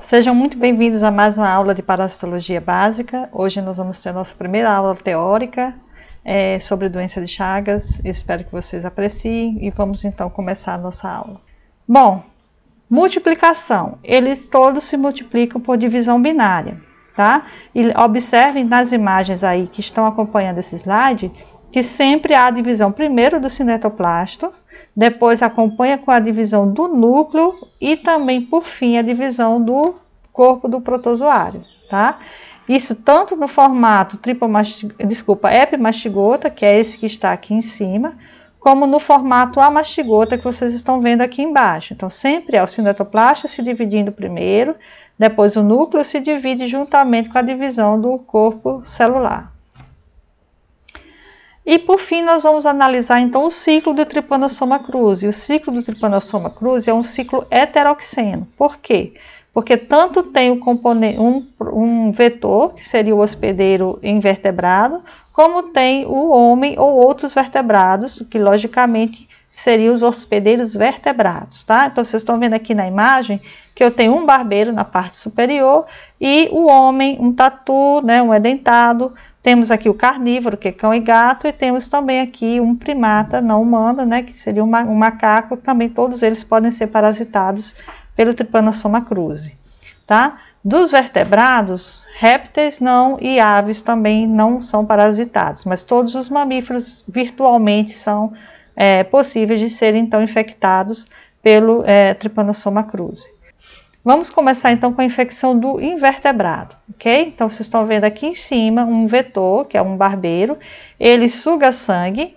Sejam muito bem-vindos a mais uma aula de parasitologia básica. Hoje nós vamos ter a nossa primeira aula teórica sobre doença de Chagas. Espero que vocês apreciem e vamos então começar a nossa aula. Bom, multiplicação. Eles todos se multiplicam por divisão binária, tá? E observem nas imagens aí que estão acompanhando esse slide que sempre há a divisão primeiro do cinetoplasto, depois acompanha com a divisão do núcleo e também, por fim, a divisão do corpo do protozoário, tá? Isso tanto no formato epimastigota, que é esse que está aqui em cima, como no formato amastigota que vocês estão vendo aqui embaixo. Então, sempre é o cinetoplasto se dividindo primeiro, depois o núcleo se divide juntamente com a divisão do corpo celular. E por fim, nós vamos analisar então o ciclo do Trypanosoma cruzi. O ciclo do Trypanosoma cruzi é um ciclo heteroxeno. Por quê? Porque tanto tem o componente, um vetor, que seria o hospedeiro invertebrado, como tem o homem ou outros vertebrados, que logicamente seriam os hospedeiros vertebrados, tá? Então, vocês estão vendo aqui na imagem que eu tenho um barbeiro na parte superior e o homem, um tatu, né, um edentado. Temos aqui o carnívoro, que é cão e gato, e temos também aqui um primata não humano, né, que seria um macaco. Também todos eles podem ser parasitados pelo Trypanosoma cruzi, tá? Dos vertebrados, répteis não e aves também não são parasitados, mas todos os mamíferos virtualmente são possíveis de serem então infectados pelo Trypanosoma cruzi. Vamos começar então com a infecção do invertebrado, ok? Então vocês estão vendo aqui em cima um vetor, que é um barbeiro, ele suga sangue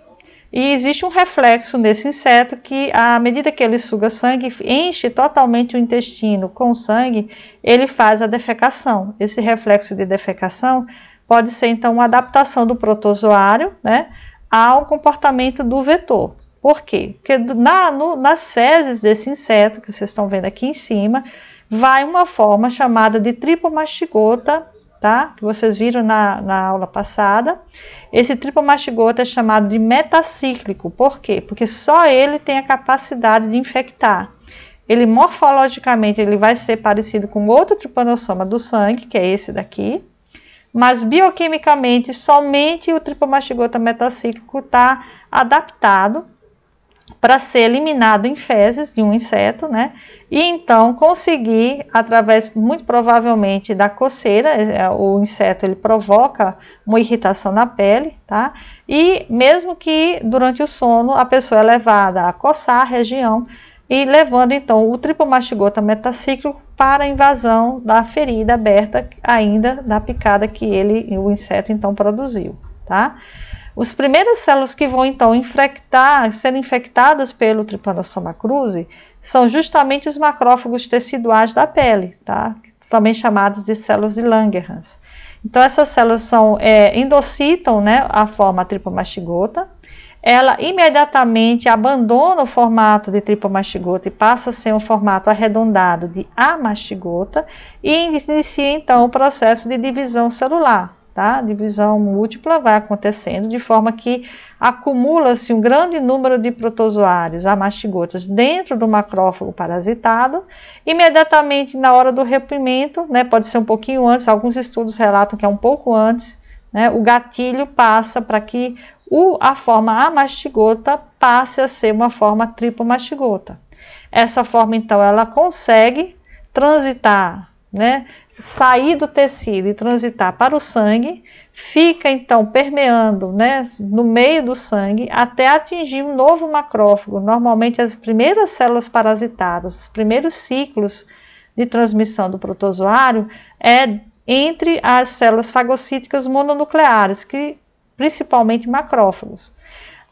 e existe um reflexo nesse inseto que, à medida que ele suga sangue, enche totalmente o intestino com sangue, ele faz a defecação. Esse reflexo de defecação pode ser então uma adaptação do protozoário, né, ao comportamento do vetor. Por quê? Porque nas fezes desse inseto, que vocês estão vendo aqui em cima, vai uma forma chamada de tripomastigota, tá? Que vocês viram na aula passada. Esse tripomastigota é chamado de metacíclico. Por quê? Porque só ele tem a capacidade de infectar. Ele morfologicamente ele vai ser parecido com outro Trypanosoma do sangue, que é esse daqui. Mas bioquimicamente, somente o tripomastigota metacíclico está adaptado para ser eliminado em fezes de um inseto, né? E então conseguir, através, muito provavelmente, da coceira, o inseto ele provoca uma irritação na pele, tá? E mesmo que durante o sono a pessoa é levada a coçar a região e levando então o tripomastigota metacíclico para a invasão da ferida aberta ainda da picada que o inseto então produziu, tá? As primeiras células que vão então ser infectadas pelo Trypanosoma cruzi são justamente os macrófagos teciduais da pele, tá? Também chamados de células de Langerhans. Então essas células endocitam, né, a forma tripomastigota. Ela imediatamente abandona o formato de tripomastigota e passa a ser um formato arredondado de amastigota e inicia então o processo de divisão celular, tá? A divisão múltipla vai acontecendo de forma que acumula-se um grande número de protozoários amastigotas dentro do macrófago parasitado. Imediatamente na hora do rompimento, né, pode ser um pouquinho antes, alguns estudos relatam que é um pouco antes, né, o gatilho passa para que a forma amastigota passe a ser uma forma tripomastigota. Essa forma, então, ela consegue transitar, né, sair do tecido e transitar para o sangue, fica, então, permeando, né, no meio do sangue até atingir um novo macrófago. Normalmente, as primeiras células parasitadas, os primeiros ciclos de transmissão do protozoário é entre as células fagocíticas mononucleares, que principalmente macrófagos.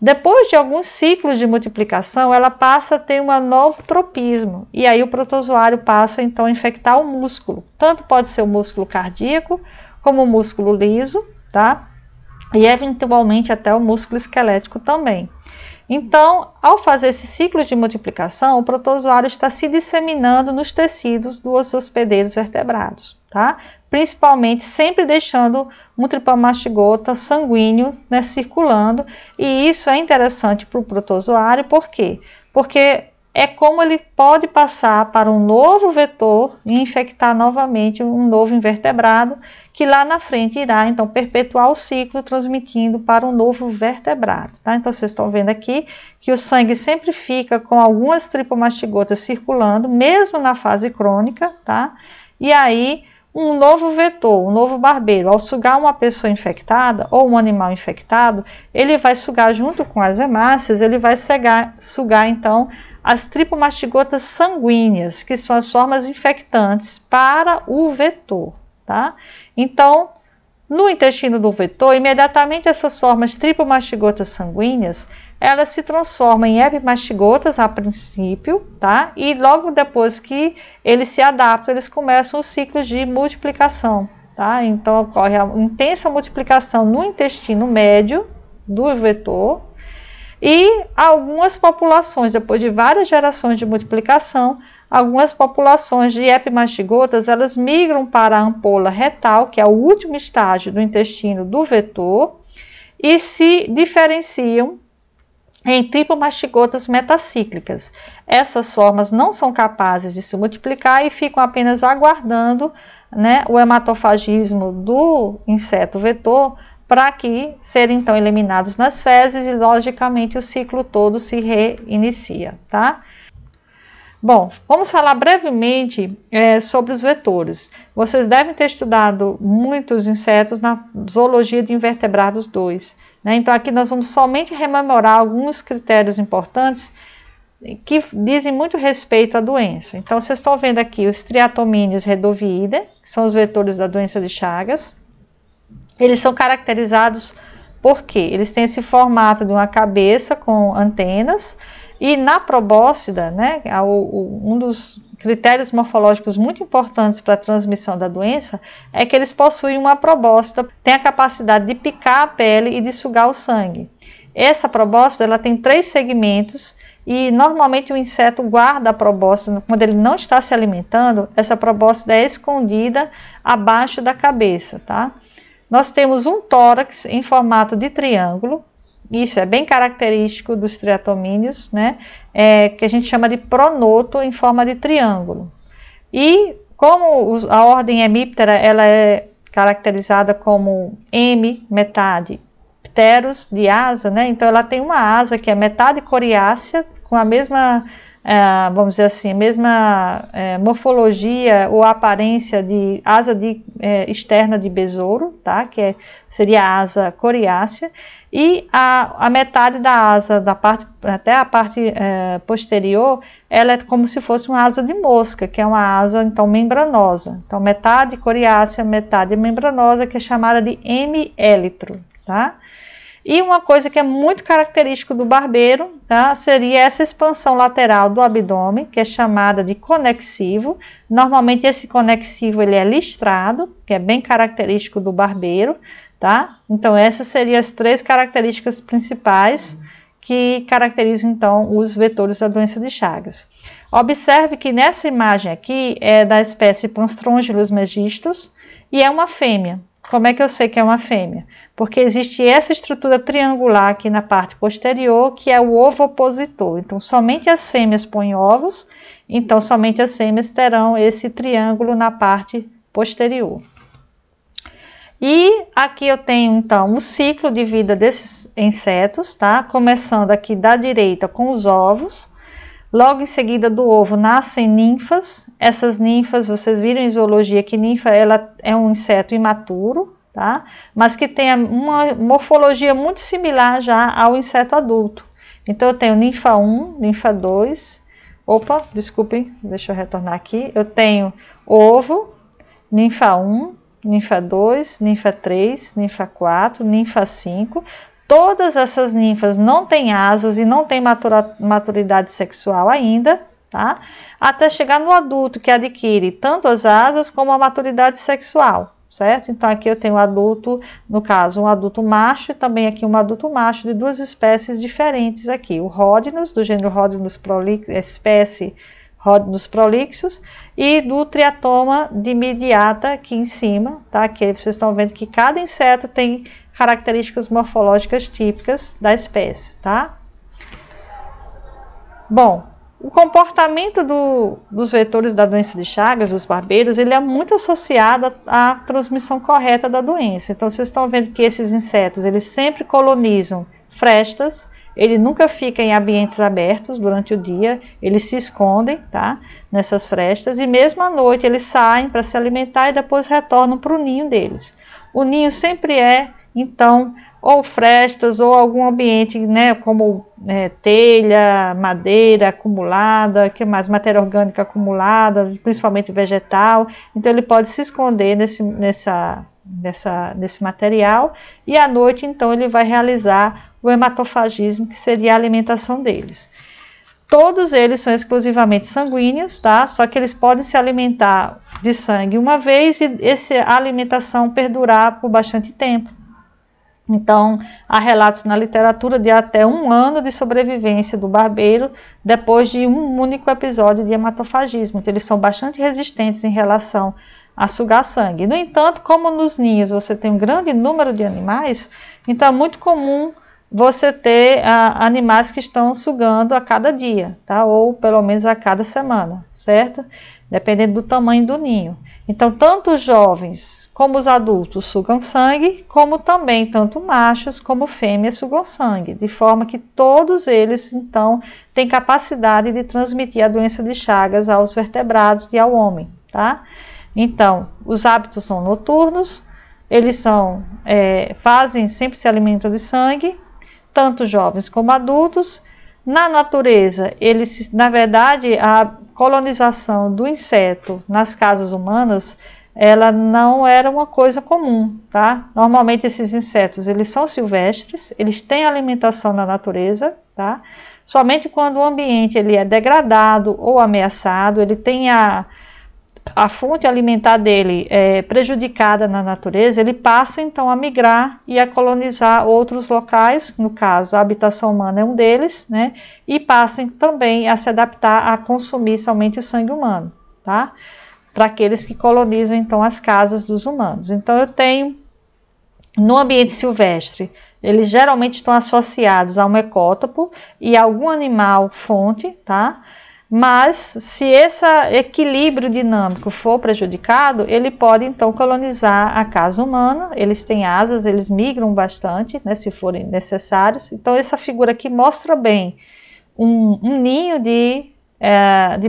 Depois de alguns ciclos de multiplicação, ela passa a ter um novo tropismo, e aí o protozoário passa então a infectar o músculo. Tanto pode ser o músculo cardíaco, como o músculo liso, tá? E eventualmente até o músculo esquelético também. Então, ao fazer esse ciclo de multiplicação, o protozoário está se disseminando nos tecidos dos hospedeiros vertebrados, tá? Principalmente sempre deixando um tripomastigota sanguíneo, né, circulando, e isso é interessante para o protozoário, por quê? Porque é como ele pode passar para um novo vetor e infectar novamente um novo invertebrado, que lá na frente irá, então, perpetuar o ciclo, transmitindo para um novo vertebrado, tá? Então, vocês estão vendo aqui que o sangue sempre fica com algumas tripomastigotas circulando, mesmo na fase crônica, tá? E aí, um novo vetor, um novo barbeiro, ao sugar uma pessoa infectada ou um animal infectado, ele vai sugar junto com as hemácias, ele vai sugar então as tripomastigotas sanguíneas, que são as formas infectantes para o vetor, tá? Então, no intestino do vetor, imediatamente essas formas tripomastigotas sanguíneas, elas se transformam em epimastigotas a princípio, tá? E logo depois que eles se adaptam, eles começam os ciclos de multiplicação, tá? Então ocorre a intensa multiplicação no intestino médio do vetor, e algumas populações, depois de várias gerações de multiplicação, algumas populações de epimastigotas, elas migram para a ampola retal, que é o último estágio do intestino do vetor, e se diferenciam em tripomastigotas metacíclicas. Essas formas não são capazes de se multiplicar e ficam apenas aguardando, né, o hematofagismo do inseto vetor, para que serem então eliminados nas fezes e, logicamente, o ciclo todo se reinicia, tá? Bom, vamos falar brevemente sobre os vetores. Vocês devem ter estudado muitos insetos na Zoologia de Invertebrados 2, né? Então, aqui nós vamos somente rememorar alguns critérios importantes que dizem muito respeito à doença. Então, vocês estão vendo aqui os Triatomíneos redoviidae, que são os vetores da doença de Chagas. Eles são caracterizados por quê? Eles têm esse formato de uma cabeça com antenas, e na probóscide, né, um dos critérios morfológicos muito importantes para a transmissão da doença é que eles possuem uma probóscide, tem a capacidade de picar a pele e de sugar o sangue. Essa probóscide, ela tem 3 segmentos, e normalmente o inseto guarda a probóscide, quando ele não está se alimentando, essa probóscide é escondida abaixo da cabeça, tá? Nós temos um tórax em formato de triângulo, isso é bem característico dos triatomíneos, né? Que a gente chama de pronoto em forma de triângulo. E como a ordem Hemiptera, ela é caracterizada como M, metade, pteros, de asa, né? Então ela tem uma asa que é metade coriácea, com a mesma, vamos dizer assim, mesma morfologia ou aparência de asa externa de besouro, tá? Que seria a asa coriácea, e a metade da asa, até a parte posterior, ela é como se fosse uma asa de mosca, que é uma asa, então, membranosa. Então, metade coriácea, metade membranosa, que é chamada de hemiélitro, tá? E uma coisa que é muito característico do barbeiro, tá, seria essa expansão lateral do abdômen, que é chamada de conexivo. Normalmente esse conexivo ele é listrado, que é bem característico do barbeiro, tá? Então essas seriam as 3 características principais que caracterizam então os vetores da doença de Chagas. Observe que nessa imagem aqui é da espécie Panstrongylos megistus e é uma fêmea. Como é que eu sei que é uma fêmea? Porque existe essa estrutura triangular aqui na parte posterior, que é o ovopositor. Então, somente as fêmeas põem ovos, então somente as fêmeas terão esse triângulo na parte posterior. E aqui eu tenho, então, o ciclo de vida desses insetos, tá? Começando aqui da direita com os ovos. Logo em seguida do ovo nascem ninfas. Essas ninfas, vocês viram em zoologia que ninfa ela é um inseto imaturo, tá? Mas que tem uma morfologia muito similar já ao inseto adulto. Então eu tenho ninfa 1, ninfa 2. Opa, desculpem, deixa eu retornar aqui. Eu tenho ovo, ninfa 1, ninfa 2, ninfa 3, ninfa 4, ninfa 5. Todas essas ninfas não têm asas e não têm maturidade sexual ainda, tá? Até chegar no adulto, que adquire tanto as asas como a maturidade sexual, certo? Então aqui eu tenho um adulto, no caso, um adulto macho e também aqui um adulto macho de 2 espécies diferentes aqui. O Rhodinus, do gênero Rhodinus prolixus, espécie Rhodinus prolixus, e do Triatoma dimidiata aqui em cima, tá? Aqui vocês estão vendo que cada inseto tem características morfológicas típicas da espécie, tá? Bom, O comportamento dos vetores da doença de Chagas, dos barbeiros, ele é muito associado à transmissão correta da doença. Então, vocês estão vendo que esses insetos, eles sempre colonizam frestas, ele nunca fica em ambientes abertos durante o dia, eles se escondem, tá, nessas frestas, e mesmo à noite eles saem para se alimentar e depois retornam para o ninho deles. O ninho sempre é, então, ou frestas ou algum ambiente, né, como telha, madeira acumulada, que mais, matéria orgânica acumulada, principalmente vegetal. Então ele pode se esconder nesse material, e à noite então ele vai realizar o hematofagismo, que seria a alimentação deles. Todos eles são exclusivamente sanguíneos, tá? Só que eles podem se alimentar de sangue uma vez e essa alimentação perdurar por bastante tempo. Então, há relatos na literatura de até 1 ano de sobrevivência do barbeiro depois de um único episódio de hematofagismo. Então, eles são bastante resistentes em relação a sugar sangue. No entanto, como nos ninhos você tem um grande número de animais, então é muito comum você ter animais que estão sugando a cada dia, tá? Ou pelo menos a cada semana, certo? Dependendo do tamanho do ninho. Então, tanto os jovens como os adultos sugam sangue, como também tanto machos como fêmeas sugam sangue, de forma que todos eles, então, têm capacidade de transmitir a doença de Chagas aos vertebrados e ao homem, tá? Então, os hábitos são noturnos, eles sempre se alimentam de sangue, tanto jovens como adultos. Na natureza, na verdade, a colonização do inseto nas casas humanas, ela não era uma coisa comum, tá? Normalmente esses insetos, eles são silvestres, eles têm alimentação na natureza, tá? Somente quando o ambiente ele é degradado ou ameaçado, ele tem a fonte alimentar dele prejudicada na natureza, ele passa então a migrar e a colonizar outros locais, no caso a habitação humana é um deles, né? E passam também a se adaptar a consumir somente o sangue humano, tá? Para aqueles que colonizam então as casas dos humanos. Então eu tenho, no ambiente silvestre, eles geralmente estão associados a um ecótopo e a algum animal fonte, tá? Mas se esse equilíbrio dinâmico for prejudicado, ele pode então colonizar a casa humana. Eles têm asas, eles migram bastante, né, se forem necessários. Então essa figura aqui mostra bem um ninho de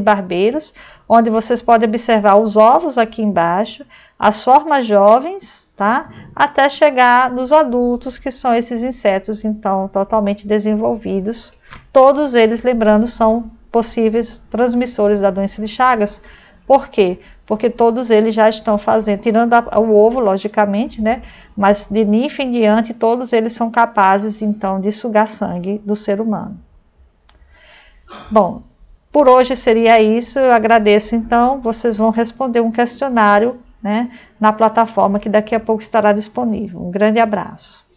barbeiros, onde vocês podem observar os ovos aqui embaixo, as formas jovens, tá? Até chegar nos adultos, que são esses insetos então totalmente desenvolvidos. Todos eles, lembrando, são possíveis transmissores da doença de Chagas. Por quê? Porque todos eles já estão fazendo, tirando o ovo, logicamente, né? Mas de ninfa em diante, todos eles são capazes, então, de sugar sangue do ser humano. Bom, por hoje seria isso. Eu agradeço, então. Vocês vão responder um questionário, né, na plataforma que daqui a pouco estará disponível. Um grande abraço.